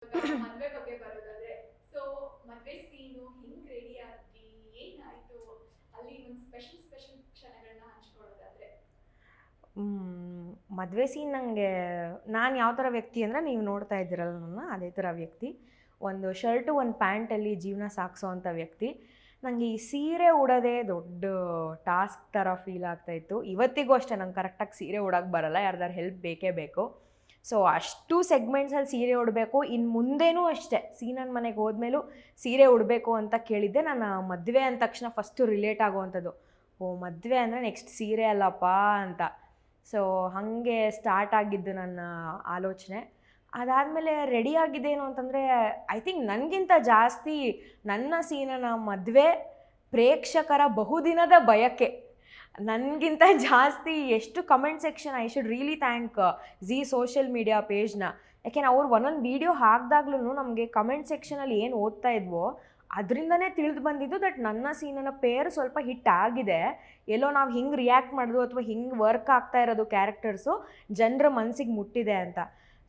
ಮದ್ವೆ ಬಗ್ಗೆ ಬರೋದಾದ್ರೆ ಸೊ ಮದ್ವೆ ಸೀನು ಹಿಂಗ್ ರೆಡಿ ಆಗಿ ಏನಾಯ್ತು ಅಲ್ಲಿ ಒಂದು ಸ್ಪೆಷಲ್ ಕ್ಷಣಗಳನ್ನ ಹಂಚ್ಕೊಳ್ಳೋದಾದ್ರೆ. ಮದುವೆ ಸೀನ್ ನನಗೆ ನಾನು ಯಾವ ಥರ ವ್ಯಕ್ತಿ ಅಂದರೆ ನೀವು ನೋಡ್ತಾ ಇದ್ದೀರಲ್ಲ ನನ್ನ ಅದೇ ಥರ ವ್ಯಕ್ತಿ. ಒಂದು ಶರ್ಟು ಒಂದು ಪ್ಯಾಂಟಲ್ಲಿ ಜೀವನ ಸಾಗಿಸೋ ಅಂಥ ವ್ಯಕ್ತಿ. ನನಗೆ ಈ ಸೀರೆ ಉಡೋದೇ ದೊಡ್ಡ ಟಾಸ್ಕ್ ಥರ ಫೀಲ್ ಆಗ್ತಾಯಿತ್ತು. ಇವತ್ತಿಗೂ ಅಷ್ಟೇ ನಂಗೆ ಕರೆಕ್ಟಾಗಿ ಸೀರೆ ಉಡೋಕ್ಕೆ ಬರಲ್ಲ, ಯಾರ್ದಾರು ಹೆಲ್ಪ್ ಬೇಕೇ ಬೇಕು. ಸೊ ಅಷ್ಟು ಸೆಗ್ಮೆಂಟ್ಸಲ್ಲಿ ಸೀರೆ ಉಡಬೇಕು. ಇನ್ನು ಮುಂದೇನೂ ಅಷ್ಟೇ ಸೀನನ ಮನೆಗೆ ಹೋದ್ಮೇಲೂ ಸೀರೆ ಉಡಬೇಕು ಅಂತ ಕೇಳಿದ್ದೆ. ನಾನು ಮದುವೆ ಅಂದ ತಕ್ಷಣ ಫಸ್ಟು ರಿಲೇಟ್ ಆಗುವಂಥದ್ದು, ಓ ಮದುವೆ ಅಂದರೆ ನೆಕ್ಸ್ಟ್ ಸೀರೆ ಅಲ್ಲಪ್ಪ ಅಂತ. ಸೊ ಹಾಗೆ ಸ್ಟಾರ್ಟ್ ಆಗಿದ್ದು ನನ್ನ ಆಲೋಚನೆ. ಅದಾದಮೇಲೆ ರೆಡಿ ಆಗಿದ್ದೇನು ಅಂತಂದರೆ, ಐ ಥಿಂಕ್ ನನಗಿಂತ ಜಾಸ್ತಿ ನನ್ನ ಸೀನನ ಮದುವೆ ಪ್ರೇಕ್ಷಕರ ಬಹುದಿನದ ಬಯಕೆ. ನನಗಿಂತ ಜಾಸ್ತಿ ಎಷ್ಟು comment section, I should really thank Zee social media ಪೇಜ್ನ. ಯಾಕೆಂದ್ರೆ ಅವ್ರು ಒಂದೊಂದು ವೀಡಿಯೋ ಹಾಕಿದಾಗ್ಲೂ ನಮಗೆ ಕಮೆಂಟ್ ಸೆಕ್ಷನಲ್ಲಿ ಏನು ಓದ್ತಾ ಇದ್ವೋ ಅದರಿಂದನೇ ತಿಳಿದು ಬಂದಿದ್ದು ದಟ್ ನನ್ನ ಸೀನನ ಪೇರ್ ಸ್ವಲ್ಪ ಹಿಟ್ ಆಗಿದೆ. ಎಲ್ಲೋ ನಾವು ಹಿಂಗೆ ರಿಯಾಕ್ಟ್ ಮಾಡೋದು ಅಥವಾ ಹಿಂಗೆ ವರ್ಕ್ ಆಗ್ತಾ ಇರೋದು ಕ್ಯಾರೆಕ್ಟರ್ಸು ಜನರ ಮನಸ್ಸಿಗೆ ಮುಟ್ಟಿದೆ ಅಂತ.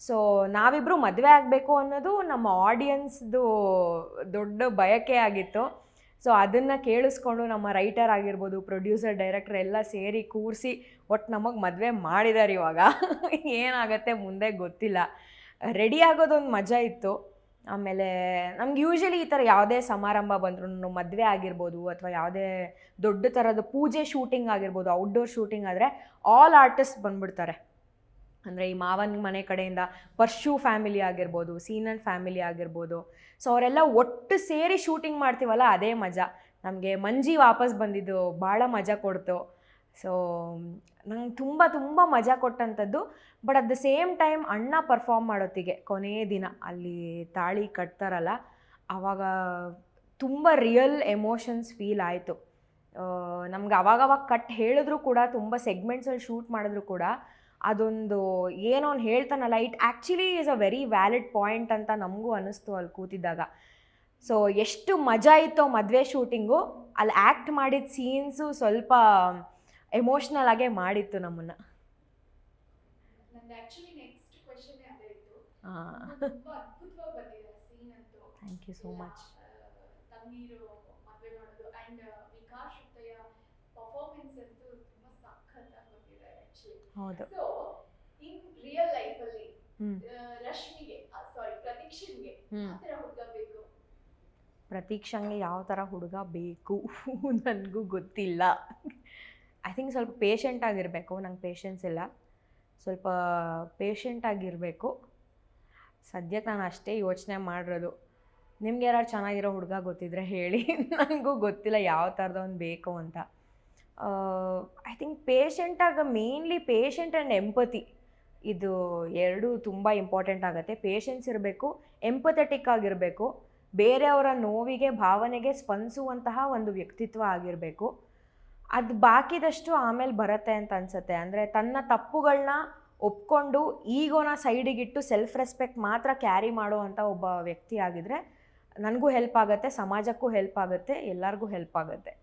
ಸೊ ನಾವಿಬ್ಬರು ಮದುವೆ ಆಗಬೇಕು ಅನ್ನೋದು ನಮ್ಮ ಆಡಿಯನ್ಸ್ದು ದೊಡ್ಡ ಬಯಕೆ ಆಗಿತ್ತು. ಸೊ ಅದನ್ನು ಕೇಳಿಸ್ಕೊಂಡು ನಮ್ಮ ರೈಟರ್ ಆಗಿರ್ಬೋದು, ಪ್ರೊಡ್ಯೂಸರ್, ಡೈರೆಕ್ಟರ್ ಎಲ್ಲ ಸೇರಿ ಕೂರಿಸಿ ಒಟ್ಟು ನಮಗೆ ಮದುವೆ ಮಾಡಿದ್ದಾರೆ. ಇವಾಗ ಏನಾಗುತ್ತೆ ಮುಂದೆ ಗೊತ್ತಿಲ್ಲ. ರೆಡಿ ಆಗೋದೊಂದು ಮಜಾ ಇತ್ತು. ಆಮೇಲೆ ನಮ್ಗೆ ಯೂಶ್ವಲಿ ಈ ಥರ ಯಾವುದೇ ಸಮಾರಂಭ ಬಂದ್ರೂ, ಮದುವೆ ಆಗಿರ್ಬೋದು ಅಥವಾ ಯಾವುದೇ ದೊಡ್ಡ ಥರದ ಪೂಜೆ ಶೂಟಿಂಗ್ ಆಗಿರ್ಬೋದು, ಔಟ್ಡೋರ್ ಶೂಟಿಂಗ್ ಆದರೆ ಆಲ್ ಆರ್ಟಿಸ್ಟ್ ಬಂದ್ಬಿಡ್ತಾರೆ. ಅಂದರೆ ಈ ಮಾವನ ಮನೆ ಕಡೆಯಿಂದ ಪರ್ಶು ಫ್ಯಾಮಿಲಿ ಆಗಿರ್ಬೋದು, ಸೀನನ್ ಫ್ಯಾಮಿಲಿ ಆಗಿರ್ಬೋದು. ಸೊ ಅವರೆಲ್ಲ ಒಟ್ಟು ಸೇರಿ ಶೂಟಿಂಗ್ ಮಾಡ್ತೀವಲ್ಲ, ಅದೇ ಮಜಾ. ನಮಗೆ ಮಂಜಿ ವಾಪಸ್ ಬಂದಿದ್ದು ಭಾಳ ಮಜಾ ಕೊಡ್ತು. ಸೊ ನಂಗೆ ತುಂಬ ತುಂಬ ಮಜಾ ಕೊಟ್ಟಂಥದ್ದು. But at the same time ಅಣ್ಣ ಪರ್ಫಾರ್ಮ್ ಮಾಡೋತ್ತಿಗೆ ಕೊನೆಯ ದಿನ ಅಲ್ಲಿ ತಾಳಿ ಕಟ್ತಾರಲ್ಲ, ಆವಾಗ ತುಂಬ ರಿಯಲ್ ಎಮೋಷನ್ಸ್ ಫೀಲ್ ಆಯಿತು. ನಮ್ಗೆ ಅವಾಗವಾಗ ಕಟ್ ಹೇಳಿದ್ರು ಕೂಡ, ತುಂಬ ಸೆಗ್ಮೆಂಟ್ಸಲ್ಲಿ ಶೂಟ್ ಮಾಡಿದ್ರು ಕೂಡ ಅದೊಂದು ಏನೋ ಅವ್ನು ಹೇಳ್ತಾನಲ್ಲ, it actually is a very valid point ಅಂತ ನಮಗೂ ಅನ್ನಿಸ್ತು ಅಲ್ಲಿ ಕೂತಿದ್ದಾಗ. ಸೊ ಎಷ್ಟು ಮಜಾ ಇತ್ತೋ ಮದುವೆ ಶೂಟಿಂಗು, ಅಲ್ಲಿ ಆ್ಯಕ್ಟ್ ಮಾಡಿದ ಸೀನ್ಸು ಸ್ವಲ್ಪ ಎಮೋಷ್ನಲ್ ಆಗೇ ಮಾಡಿತ್ತು ನಮ್ಮನ್ನು. Thank you so much. ಹೌದು. ಪ್ರತೀಕ್ಷಂಗೆ ಯಾವ ಥರ ಹುಡುಗ ಬೇಕು ನನಗೂ ಗೊತ್ತಿಲ್ಲ. ಐ ಥಿಂಕ್ ಸ್ವಲ್ಪ ಪೇಷಂಟ್ ಆಗಿರಬೇಕು. ನಂಗೆ ಪೇಷನ್ಸ್ ಇಲ್ಲ, ಸ್ವಲ್ಪ ಪೇಷಂಟ್ ಆಗಿರಬೇಕು. ಸದ್ಯಕ್ಕೆ ನಾನು ಅಷ್ಟೇ ಯೋಚನೆ ಮಾಡಿರೋದು. ನಿಮ್ಗೆ ಯಾರು ಚೆನ್ನಾಗಿರೋ ಹುಡುಗ ಗೊತ್ತಿದ್ರೆ ಹೇಳಿ. ನನಗೂ ಗೊತ್ತಿಲ್ಲ ಯಾವ ಥರದವ್ನು ಬೇಕು ಅಂತ. ಐ ಥಿಂಕ್ ಪೇಷಂಟಾಗ ಮೇನ್ಲಿ ಪೇಷಂಟ್ ಆ್ಯಂಡ್ ಎಂಪತಿ, ಇದು ಎರಡೂ ತುಂಬ ಇಂಪಾರ್ಟೆಂಟ್ ಆಗುತ್ತೆ. ಪೇಷನ್ಸ್ ಇರಬೇಕು, ಎಂಪಥೆಟಿಕ್ ಆಗಿರಬೇಕು, ಬೇರೆಯವರ ನೋವಿಗೆ ಭಾವನೆಗೆ ಸ್ಪಂದಿಸುವಂತಹ ಒಂದು ವ್ಯಕ್ತಿತ್ವ ಆಗಿರಬೇಕು. ಅದು ಬಾಕಿದಷ್ಟು ಆಮೇಲೆ ಬರುತ್ತೆ ಅಂತ ಅನಿಸುತ್ತೆ. ಅಂದರೆ ತನ್ನ ತಪ್ಪುಗಳನ್ನ ಒಪ್ಕೊಂಡು ಈಗೋನ ಸೈಡಿಗಿಟ್ಟು ಸೆಲ್ಫ್ ರೆಸ್ಪೆಕ್ಟ್ ಮಾತ್ರ ಕ್ಯಾರಿ ಮಾಡುವಂಥ ಒಬ್ಬ ವ್ಯಕ್ತಿ ಆಗಿದ್ರೆ ನನಗೂ ಹೆಲ್ಪ್ ಆಗುತ್ತೆ, ಸಮಾಜಕ್ಕೂ ಹೆಲ್ಪ್ ಆಗುತ್ತೆ, ಎಲ್ಲರಿಗೂ ಹೆಲ್ಪ್ ಆಗುತ್ತೆ.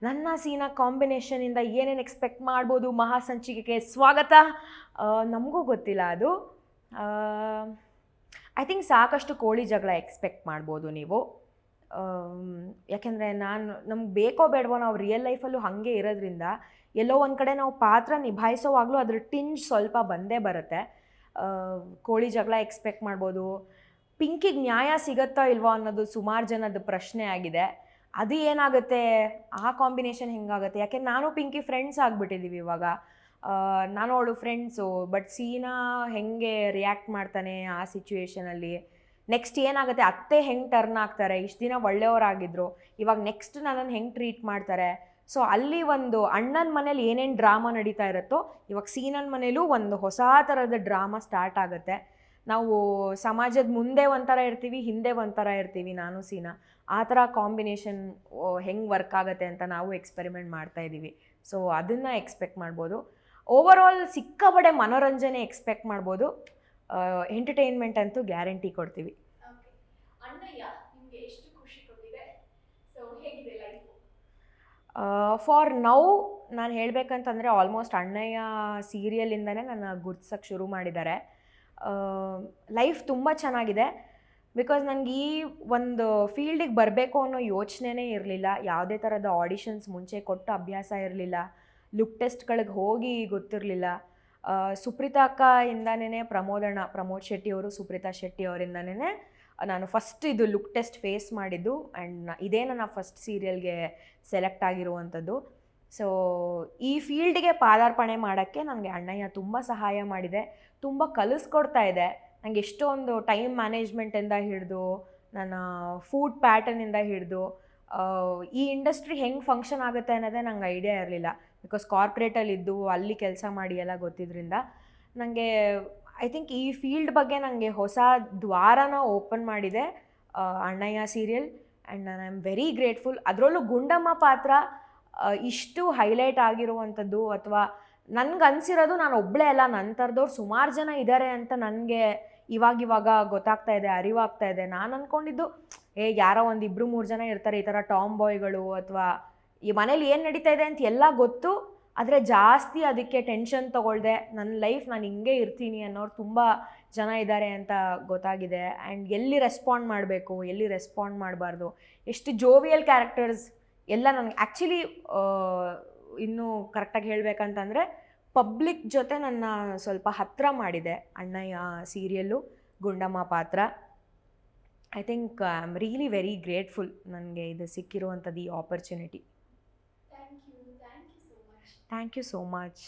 ನನ್ನ ಸೀನ ಕಾಂಬಿನೇಷನಿಂದ ಏನೇನು ಎಕ್ಸ್ಪೆಕ್ಟ್ ಮಾಡ್ಬೋದು? ಮಹಾ ಸಂಚಿಕೆಗೆ ಸ್ವಾಗತ. ನಮಗೂ ಗೊತ್ತಿಲ್ಲ ಅದು. ಐ ಥಿಂಕ್ ಸಾಕಷ್ಟು ಕೋಳಿ ಜಗಳ ಎಕ್ಸ್ಪೆಕ್ಟ್ ಮಾಡ್ಬೋದು ನೀವು. ಯಾಕೆಂದರೆ ನಮ್ಗೆ ಬೇಕೋ ಬೇಡವೋ ನಾವು ರಿಯಲ್ ಲೈಫಲ್ಲೂ ಹಾಗೆ ಇರೋದ್ರಿಂದ ಎಲ್ಲೋ ಒಂದು ಕಡೆ ನಾವು ಪಾತ್ರ ನಿಭಾಯಿಸೋವಾಗಲೂ ಅದ್ರ ಟಿಂಜ್ ಸ್ವಲ್ಪ ಬಂದೇ ಬರುತ್ತೆ. ಕೋಳಿ ಜಗಳ ಎಕ್ಸ್ಪೆಕ್ಟ್ ಮಾಡ್ಬೋದು. ಪಿಂಕಿಗೆ ನ್ಯಾಯ ಸಿಗುತ್ತೋ ಇಲ್ವೋ ಅನ್ನೋದು ಸುಮಾರು ಜನದ ಪ್ರಶ್ನೆ ಆಗಿದೆ. ಅದು ಏನಾಗುತ್ತೆ, ಆ ಕಾಂಬಿನೇಷನ್ ಹೆಂಗಾಗುತ್ತೆ? ಯಾಕೆಂದ್ರೆ ನಾನು ಪಿಂಕಿ ಫ್ರೆಂಡ್ಸ್ ಆಗಿಬಿಟ್ಟಿದ್ದೀವಿ ಇವಾಗ. ನಾನು ಅವಳು ಫ್ರೆಂಡ್ಸು. ಬಟ್ ಸೀನಾ ಹೆಂಗೆ ರಿಯಾಕ್ಟ್ ಮಾಡ್ತಾನೆ ಆ ಸಿಚುವೇಷನಲ್ಲಿ, ನೆಕ್ಸ್ಟ್ ಏನಾಗುತ್ತೆ, ಅತ್ತೆ ಹೆಂಗೆ ಟರ್ನ್ ಆಗ್ತಾರೆ, ಇಷ್ಟು ದಿನ ಒಳ್ಳೆಯವರಾಗಿದ್ದರು, ಇವಾಗ ನೆಕ್ಸ್ಟ್ ನನ್ನನ್ನು ಹೆಂಗೆ ಟ್ರೀಟ್ ಮಾಡ್ತಾರೆ. ಸೊ ಅಲ್ಲಿ ಒಂದು ಅಣ್ಣನ ಮನೇಲಿ ಏನೇನು ಡ್ರಾಮಾ ನಡೀತಾ ಇರುತ್ತೋ, ಇವಾಗ ಸೀನನ ಮನೇಲೂ ಒಂದು ಹೊಸ ಥರದ ಡ್ರಾಮಾ ಸ್ಟಾರ್ಟ್ ಆಗುತ್ತೆ. ನಾವು ಸಮಾಜದ ಮುಂದೆ ಒಂಥರ ಇರ್ತೀವಿ, ಹಿಂದೆ ಒಂಥರ ಇರ್ತೀವಿ ನಾನು ಸೀನಾ. ಆ ಥರ ಕಾಂಬಿನೇಷನ್ ಹೆಂಗೆ ವರ್ಕ್ ಆಗುತ್ತೆ ಅಂತ ನಾವು ಎಕ್ಸ್ಪೆರಿಮೆಂಟ್ ಮಾಡ್ತಾಯಿದ್ದೀವಿ. ಸೊ ಅದನ್ನು ಎಕ್ಸ್ಪೆಕ್ಟ್ ಮಾಡ್ಬೋದು. ಓವರಾಲ್ ಸಿಕ್ಕಾಪಟ್ಟೆ ಮನೋರಂಜನೆ ಎಕ್ಸ್ಪೆಕ್ಟ್ ಮಾಡ್ಬೋದು. ಎಂಟರ್ಟೈನ್ಮೆಂಟ್ ಅಂತೂ ಗ್ಯಾರಂಟಿ ಕೊಡ್ತೀವಿ. ಫಾರ್ ನೌ ನಾನು ಹೇಳಬೇಕಂತಂದರೆ ಆಲ್ಮೋಸ್ಟ್ ಅಣ್ಣಯ್ಯ ಸೀರಿಯಲಿಂದನೇ ನನ್ನ ಗುರ್ತಿಸೋಕ್ಕೆ ಶುರು ಮಾಡಿದ್ದಾರೆ. ಲೈಫ್ ತುಂಬ ಚೆನ್ನಾಗಿದೆ. ಬಿಕಾಸ್ ನನಗೆ ಈ ಒಂದು ಫೀಲ್ಡಿಗೆ ಬರಬೇಕು ಅನ್ನೋ ಯೋಚನೆನೇ ಇರಲಿಲ್ಲ. ಯಾವುದೇ ಥರದ ಆಡಿಷನ್ಸ್ ಮುಂಚೆ ಕೊಟ್ಟು ಅಭ್ಯಾಸ ಇರಲಿಲ್ಲ. ಲುಕ್ ಟೆಸ್ಟ್ಗಳಿಗೆ ಹೋಗಿ ಗೊತ್ತಿರಲಿಲ್ಲ. ಸುಪ್ರೀತಾ ಅಕ್ಕ ಇಂದಾನೇ ಪ್ರಮೋದ್ ಶೆಟ್ಟಿ ಅವರು, ಸುಪ್ರೀತಾ ಶೆಟ್ಟಿ ಅವರಿಂದನೇ ನಾನು ಫಸ್ಟ್ ಇದು ಲುಕ್ ಟೆಸ್ಟ್ ಫೇಸ್ ಮಾಡಿದ್ದು. ಆ್ಯಂಡ್ ಇದೇ ನನ್ನ ಫಸ್ಟ್ ಸೀರಿಯಲ್ಗೆ ಸೆಲೆಕ್ಟ್ ಆಗಿರುವಂಥದ್ದು. ಸೊ ಈ ಫೀಲ್ಡ್ಗೆ ಪಾದಾರ್ಪಣೆ ಮಾಡೋಕ್ಕೆ ನನಗೆ ಅಣ್ಣಯ್ಯ ತುಂಬ ಸಹಾಯ ಮಾಡಿದೆ, ತುಂಬ ಕಲಿಸ್ಕೊಡ್ತಾ ಇದೆ. ನನಗೆ ಎಷ್ಟೊಂದು ಟೈಮ್ ಮ್ಯಾನೇಜ್ಮೆಂಟಿಂದ ಹಿಡಿದು ನನ್ನ ಫುಡ್ ಪ್ಯಾಟರ್ನಿಂದ ಹಿಡಿದು ಈ ಇಂಡಸ್ಟ್ರಿ ಹೆಂಗೆ ಫಂಕ್ಷನ್ ಆಗುತ್ತೆ ಅನ್ನೋದೇ ನಂಗೆ ಐಡಿಯಾ ಇರಲಿಲ್ಲ. ಬಿಕಾಸ್ ಕಾರ್ಪೊರೇಟಲ್ಲಿದ್ದು ಅಲ್ಲಿ ಕೆಲಸ ಮಾಡಿ ಎಲ್ಲ ಗೊತ್ತಿದ್ದರಿಂದ ನನಗೆ ಐ ಥಿಂಕ್ ಈ ಫೀಲ್ಡ್ ಬಗ್ಗೆ ನನಗೆ ಹೊಸ ದ್ವಾರನ ಓಪನ್ ಮಾಡಿದೆ ಅಣ್ಣಯ್ಯ ಸೀರಿಯಲ್. ಆ್ಯಂಡ್ ನಾನು ಐ ಆಮ್ ವೆರಿ ಗ್ರೇಟ್ಫುಲ್. ಅದರಲ್ಲೂ ಗುಂಡಮ್ಮ ಪಾತ್ರ ಇಷ್ಟು ಹೈಲೈಟ್ ಆಗಿರುವಂಥದ್ದು, ಅಥವಾ ನನಗೆ ಅನಿಸಿರೋದು ನಾನು ಒಬ್ಬಳೇ ಅಲ್ಲ, ನನ್ನ ಥರದವ್ರು ಸುಮಾರು ಜನ ಇದ್ದಾರೆ ಅಂತ ನನಗೆ ಇವಾಗ ಗೊತ್ತಾಗ್ತಾ ಇದೆ, ಅರಿವಾಗ್ತಾ ಇದೆ. ನಾನು ಅಂದ್ಕೊಂಡಿದ್ದು ಯಾರೋ ಒಂದು 2-3 ಜನ ಇರ್ತಾರೆ ಈ ಥರ ಟಾಮ್ ಬಾಯ್ಗಳು, ಅಥವಾ ಈ ಮನೇಲಿ ಏನು ನಡೀತಾ ಇದೆ ಅಂತ ಎಲ್ಲ ಗೊತ್ತು, ಆದರೆ ಜಾಸ್ತಿ ಅದಕ್ಕೆ ಟೆನ್ಷನ್ ತೊಗೊಳ್ದೆ ನನ್ನ ಲೈಫ್ ನಾನು ಹಿಂಗೆ ಇರ್ತೀನಿ ಅನ್ನೋರು ತುಂಬ ಜನ ಇದ್ದಾರೆ ಅಂತ ಗೊತ್ತಾಗಿದೆ. ಆ್ಯಂಡ್ ಎಲ್ಲಿ ರೆಸ್ಪಾಂಡ್ ಮಾಡಬೇಕು, ಎಲ್ಲಿ ರೆಸ್ಪಾಂಡ್ ಮಾಡಬಾರ್ದು, ಎಷ್ಟು ಜೋವಿಯಲ್ ಕ್ಯಾರೆಕ್ಟರ್ಸ್ ಎಲ್ಲ ನನಗೆ ಆ್ಯಕ್ಚುಲಿ ಇನ್ನೂ ಕರೆಕ್ಟಾಗಿ ಹೇಳಬೇಕಂತಂದರೆ ಪಬ್ಲಿಕ್ ಜೊತೆ ನನ್ನ ಸ್ವಲ್ಪ ಹತ್ತಿರ ಮಾಡಿದೆ ಅಣ್ಣಯ್ಯ ಸೀರಿಯಲ್ಲು, ಗುಂಡಮ್ಮ ಪಾತ್ರ. I think I am really very grateful ನನಗೆ ಇದು ಸಿಕ್ಕಿರುವಂಥದ್ದು, ಈ opportunity. Thank you so much. Thank you so much.